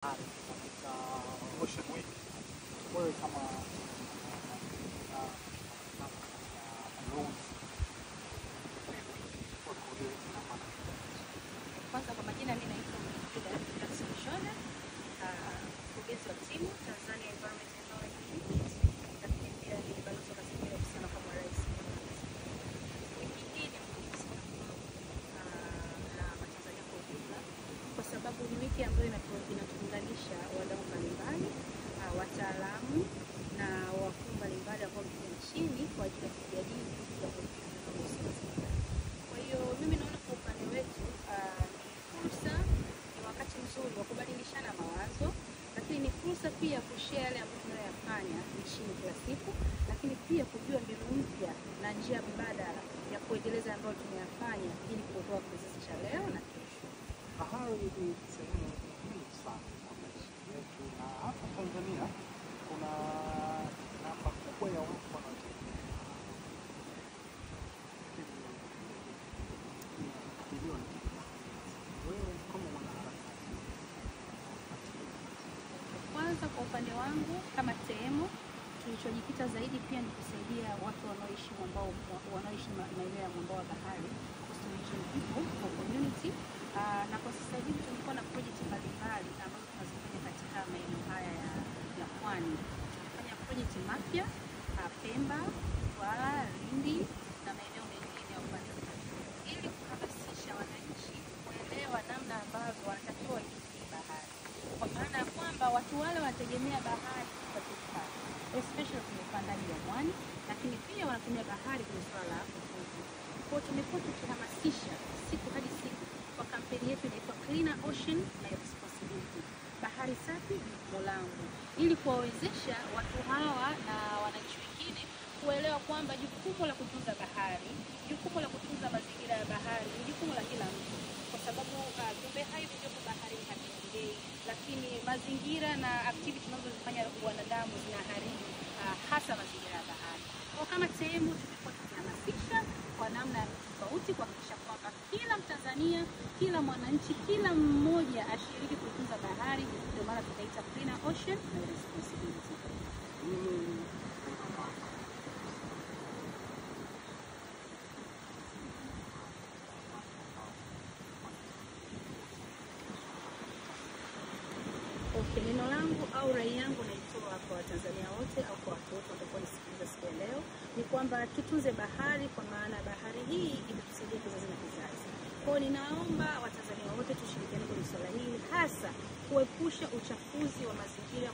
katika Ocean Week. Wewe kama kwanza kwa majina mimi naitwa Shona, mkurugenzi wa timu Tanzania Environment Technology, lakini pia ni balozi wa mazingira sana kwa rais. Wiki hii ni muhimu sana na Watanzania kwa ujumla, kwa sababu ni wiki ambayo inatuunganisha wadau mbalimbali, wataalamu na wakuu mbalimbali ambao wako nchini kwa ajili ya kujadili kwa hiyo mimi naona kwa upande wetu fursa, ni wakati mzuri wa kubadilishana mawazo, lakini ni fursa pia kushare yale ambayo tunayofanya nchini kila siku, lakini pia kujua mbinu mpya na njia mbadala ya kuendeleza ambayo tunayafanya ili kuokoa kizazi cha leo na kesho. Bahari ni sehemu muhimu sana kwa maisha yetu, na hapa Tanzania kuna namba kubwa ya watu wanaotegemea milioni. Wewe kama mwanaharakati, kwanza kwa upande wangu kama TEMO, tulichojikita zaidi pia ni kusaidia watu wanaoishi maeneo ya mwambao wa bahari, coastal region people for community, na kwa sasa hivi tumekuwa na project mbalimbali ambazo tunazifanya katika maeneo haya ya pwani. Tumefanya project mapya Pemba, Mtwara, Lindi na maeneo mengine ya upande ili kuhamasisha wananchi kuelewa namna ambavyo wanatakiwa waitumie bahari, kwa maana ya kwamba watu wale wanategemea bahari kwa kipato, especially kwenye upandaji wa mwani, lakini pia wanatumia bahari kwenye swala la uvuvi. Kwa hiyo tumekuwa tukihamasisha siku hadi siku kwa kampeni yetu inaitwa Cleaner Ocean My Responsibility, bahari safi jukumu langu, ili kuwawezesha watu hawa na wananchi wengine kuelewa kwamba jukumu la kutunza bahari, jukumu la kutunza mazingira ya bahari ni jukumu la kila mtu, kwa sababu viumbe hai vilivyopo baharini haviongei, lakini mazingira na activity tunazozifanya wanadamu zinaharibu hasa mazingira ya bahari. Kwa kama sehemu tumekuwa tukihamasisha kwa namna tofauti kuhakikisha kwamba kila Mtanzania, kila mwananchi, kila mmoja ashiriki kutunza bahari. Ndio maana tunaita Cleaner Ocean My Responsibility. Okay, neno langu au rai yangu naitoa kwa Watanzania wote au kwa watu wote ambao wanasikiliza siku ya leo ni kwamba tutunze bahari, kwa maana bahari hii imetusaidia kizazi na kizazi. Kwa hiyo ninaomba Watanzania wote tushirikiane kwenye swala hili, hasa kuepusha uchafuzi wa mazingira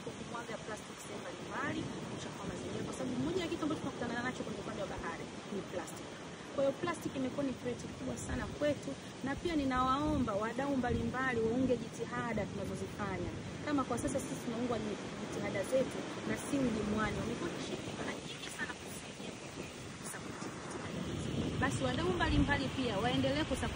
kwa kumwaga plastiki sehemu mbalimbali, kuchafua mazingira, kwa sababu moja ya kitu ambacho tunakutana nacho kwenye upande wa bahari ni plastiki. Kwa hiyo plastiki imekuwa ni threat kubwa sana kwetu, na pia ninawaomba wadau mbalimbali waunge jitihada tunazozifanya. Kama kwa sasa sisi tunaungwa jitihada zetu na si Mwani, wamekuwa wakishirikiana nyingi sana kusaidia kusapoti. Basi wadau mbalimbali pia waendelee kusapoti.